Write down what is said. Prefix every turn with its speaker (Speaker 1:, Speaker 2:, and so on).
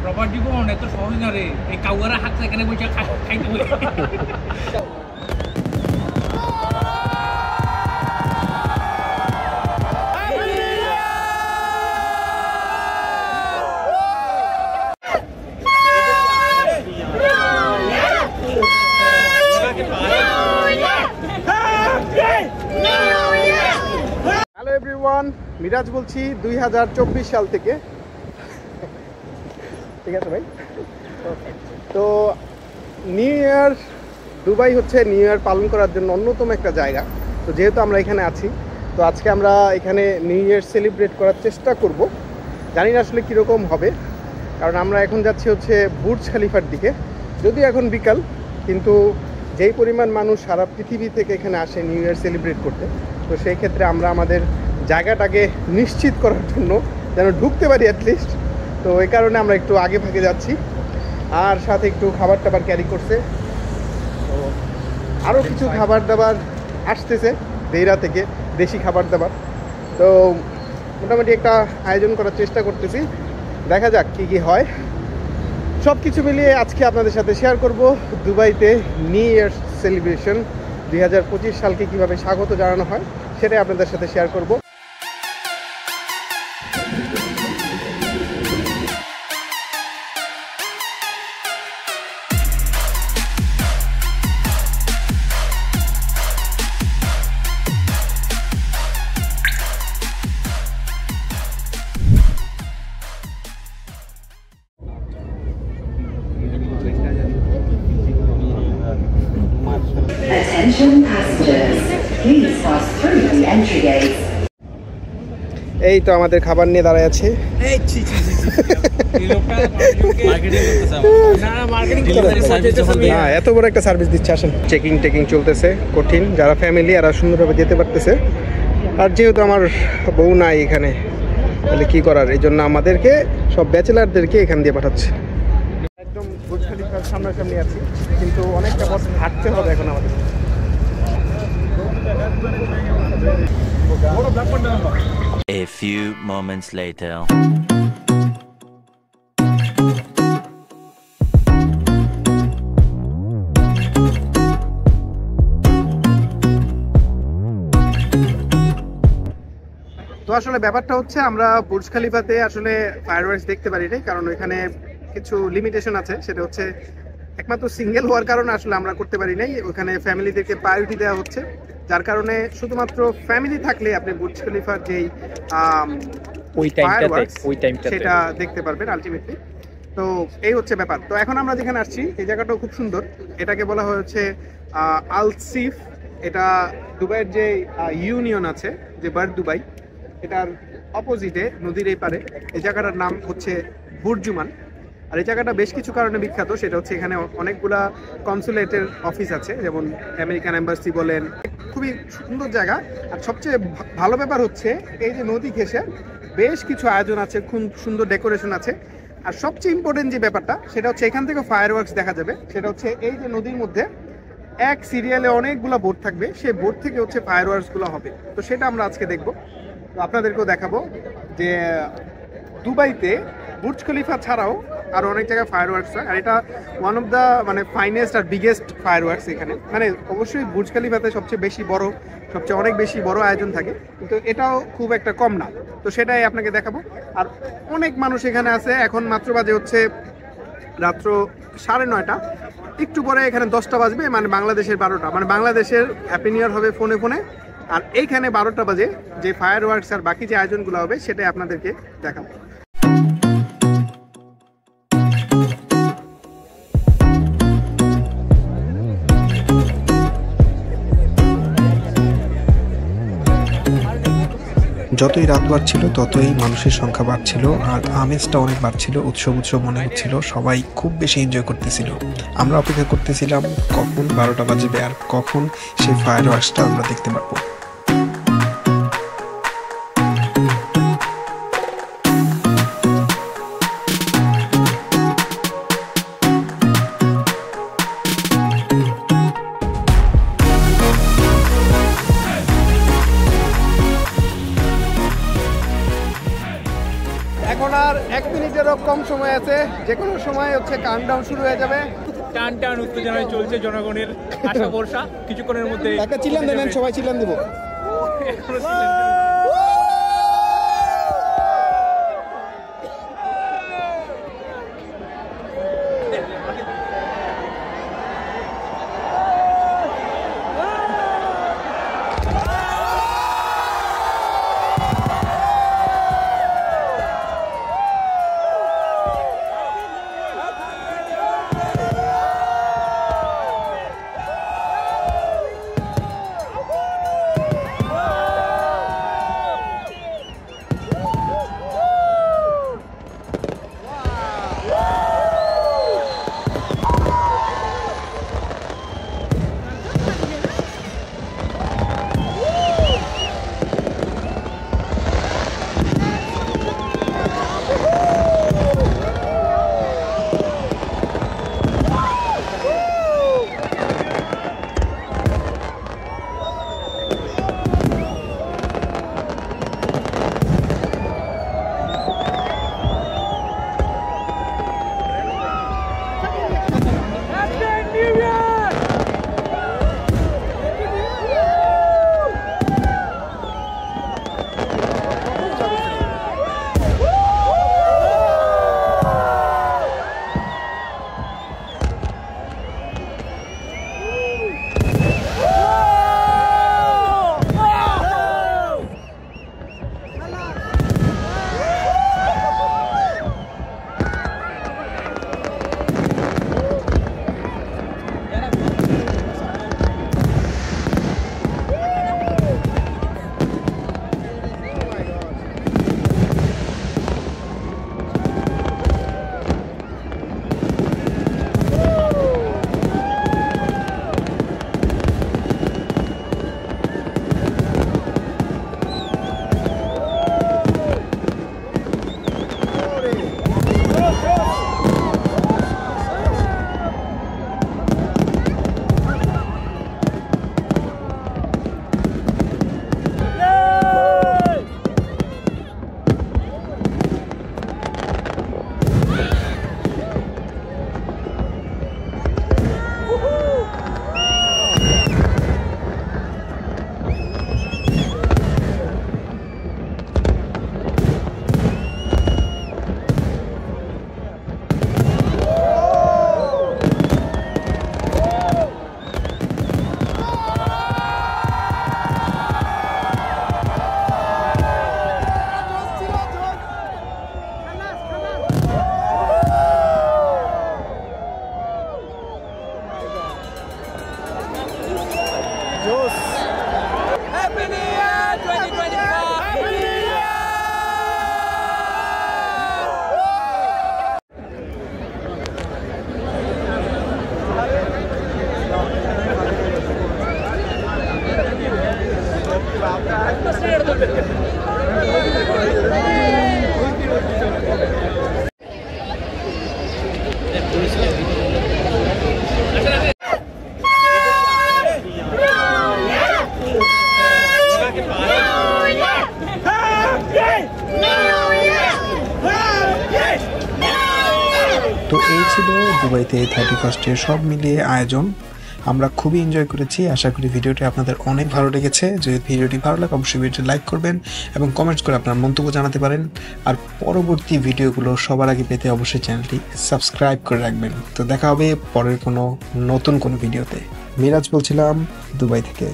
Speaker 1: Proper জীবন এত সহজ না রে, এই কাউয়ারা হাত এখানে বসে খাইতে হবে।
Speaker 2: হ্যালো এভরিওয়ান, মিরাজ বলছি 2024 সাল থেকে। ঠিক আছে ভাই। তো নিউ ইয়ার, দুবাই হচ্ছে নিউ ইয়ার পালন করার জন্য অন্যতম একটা জায়গা। তো যেহেতু আমরা এখানে আছি, তো আজকে আমরা এখানে নিউ ইয়ার সেলিব্রেট করার চেষ্টা করব। জানি না আসলে কীরকম হবে, কারণ আমরা এখন যাচ্ছি হচ্ছে বুর্জ খালিফার দিকে। যদিও এখন বিকাল, কিন্তু যেই পরিমাণ মানুষ সারা পৃথিবী থেকে এখানে আসে নিউ ইয়ার সেলিব্রেট করতে, তো সেই ক্ষেত্রে আমরা আমাদের জায়গাটাকে নিশ্চিত করার জন্য যেন ঢুকতে পারি অ্যাটলিস্ট, তো এই কারণে আমরা একটু আগে ভাগে যাচ্ছি। আর সাথে একটু খাবার টাবার ক্যারি করছে, তো আরও কিছু খাবার দাবার আসতেছে দেইরা থেকে, দেশি খাবার দাবার। তো মোটামুটি একটা আয়োজন করার চেষ্টা করতেছি, দেখা যাক কী কী হয়। সব কিছু মিলিয়ে আজকে আপনাদের সাথে শেয়ার করব দুবাইতে নিউ ইয়ার সেলিব্রেশন 2025 সালকে কীভাবে স্বাগত জানানো হয়, সেটাই আপনাদের সাথে শেয়ার করব।
Speaker 3: Attention passengers, please pass through the entry gates.
Speaker 2: এই তো আমাদের খাবার নিয়ে দাঁড়ায় আছে।
Speaker 1: এই ছি ছি ছি ছি, এই লোকটা মার্কেটিং করতেছে। না মার্কেটিং করতেছে
Speaker 2: না, এত বড় একটা সার্ভিস দিচ্ছে। আসেন, চেকিং চলতেছে কঠিন। যারা ফ্যামিলি এরা সুন্দরভাবে যেতে পারতেছে, আর যেহেতু আমার বউ নাই এখানে, তাহলে কী করার, এই জন্য আমাদেরকে সব ব্যাচেলারদেরকে এখান দিয়ে পাঠাচ্ছে। একদম বুর্জ খলিফার সামনাসামনি আছি, কিন্তু অনেকটা পথ হাঁটতে হবে এখন আমাদের।
Speaker 4: A few moments later.
Speaker 2: তো আসলে ব্যাপারটা হচ্ছে, আমরা বুর্জ খলিফাতে আসলে ফায়ারওয়ার্কস দেখতে পারি নাই, কারণ ওইখানে কিছু লিমিটেশন আছে। সেটা হচ্ছে একমাত্র সিঙ্গেল হওয়ার কারণে আসলে আমরা করতে পারি নাই। ওখানে ফ্যামিলিদেরকে প্রায়োরিটি দেওয়া হচ্ছে, যার কারণে শুধুমাত্র ফ্যামিলি থাকলে আপনি বুর্জ খলিফার যেই সেটা দেখতে পারবেন আলটিমেটলি। তো এই হচ্ছে ব্যাপার। তো এখন আমরা যেখানে আসছি, এই জায়গাটাও খুব সুন্দর। এটাকে বলা হয়েছে আলসিফ। এটা দুবাইয়ের যে ইউনিয়ন আছে, যে বার দুবাই, এটার অপোজিটে নদীর এই পারে এই জায়গাটার নাম হচ্ছে বুর্জুমান। আর এই জায়গাটা বেশ কিছু কারণে বিখ্যাত। সেটা হচ্ছে এখানে অনেকগুলা কনসুলেটের অফিস আছে, যেমন আমেরিকান এম্বাসি বলেন। খুবই সুন্দর জায়গা। আর সবচেয়ে ভালো ব্যাপার হচ্ছে, এই যে নদী ঘেঁষে বেশ কিছু আয়োজন আছে, খুব সুন্দর ডেকোরেশন আছে। আর সবচেয়ে ইম্পর্টেন্ট যে ব্যাপারটা, সেটা হচ্ছে এখান থেকে ফায়ারওয়ার্কস দেখা যাবে। সেটা হচ্ছে এই যে নদীর মধ্যে এক সিরিয়ালে অনেকগুলো বোট থাকবে, সেই বোট থেকে হচ্ছে ফায়ারওয়ার্কসগুলো হবে। তো সেটা আমরা আজকে দেখব। তো আপনাদেরকেও দেখাবো যে দুবাইতে বুর্জ খলিফা ছাড়াও আর অনেক জায়গায় ফায়ারওয়ার্কস হয়। আর এটা ওয়ান অফ দ্য ফাইনেস্ট আর বিগেস্ট ফায়ারওয়ার্কস এখানে। অবশ্যই বুর্জ খলিফাতে সবচেয়ে অনেক বেশি বড় আয়োজন থাকে, কিন্তু এটাও খুব একটা কম না। তো সেটাই আপনাকে দেখাবো। আর অনেক মানুষ এখানে আছে। এখন মাত্র বাজে হচ্ছে রাত্র 9:30। একটু পরে এখানে 10টা বাজবে, বাংলাদেশের 12টা। বাংলাদেশের হ্যাপি নিউ ইয়ার হবে ফোনে ফোনে। আর এইখানে 12টা বাজে যে ফায়ারওয়ার্কস আর বাকি যে আয়োজনগুলো হবে, সেটাই আপনাদেরকে দেখাবো।
Speaker 5: যতই রাত বাড়ছিল ততই মানুষের সংখ্যা বাড়ছিল, আর আমেজটা অনেক বাড়ছিল। উৎসব মনে হচ্ছিল, সবাই খুব বেশি এনজয় করতেছিল। আমরা অপেক্ষা করতেছিলাম কখন 12টা বাজবে আর কখন সেই ফায়ারওয়ার্কসটা আমরা দেখতে পারবো।
Speaker 2: কম সময় আছে, যে কোনো সময় হচ্ছে কাউন্টডাউন শুরু হয়ে যাবে।
Speaker 1: টান টান উত্তেজনায় চলছে জনগণের আশা ভরসা, কিছুক্ষণের মধ্যে
Speaker 2: একটা চিল্লান দেন, সবাই চিল্লান দিব।
Speaker 1: এখনো ছিলেন।
Speaker 5: তো এই ছিল দুবাইতে 31st সব মিলিয়ে আয়োজন। আমরা খুবই এনজয় করেছি। আশা করি ভিডিওটি আপনাদের অনেক ভালো লেগেছে। যদি ভিডিওটি ভালো লাগে অবশ্যই ভিডিওটি লাইক করবেন এবং কমেন্টস করে আপনার মন্তব্য জানাতে পারেন। আর পরবর্তী ভিডিওগুলো সবার আগে পেতে অবশ্যই চ্যানেলটি সাবস্ক্রাইব করে রাখবেন। তো দেখা হবে পরের কোনো নতুন কোনো ভিডিওতে। মিরাজ বলছিলাম দুবাই থেকে।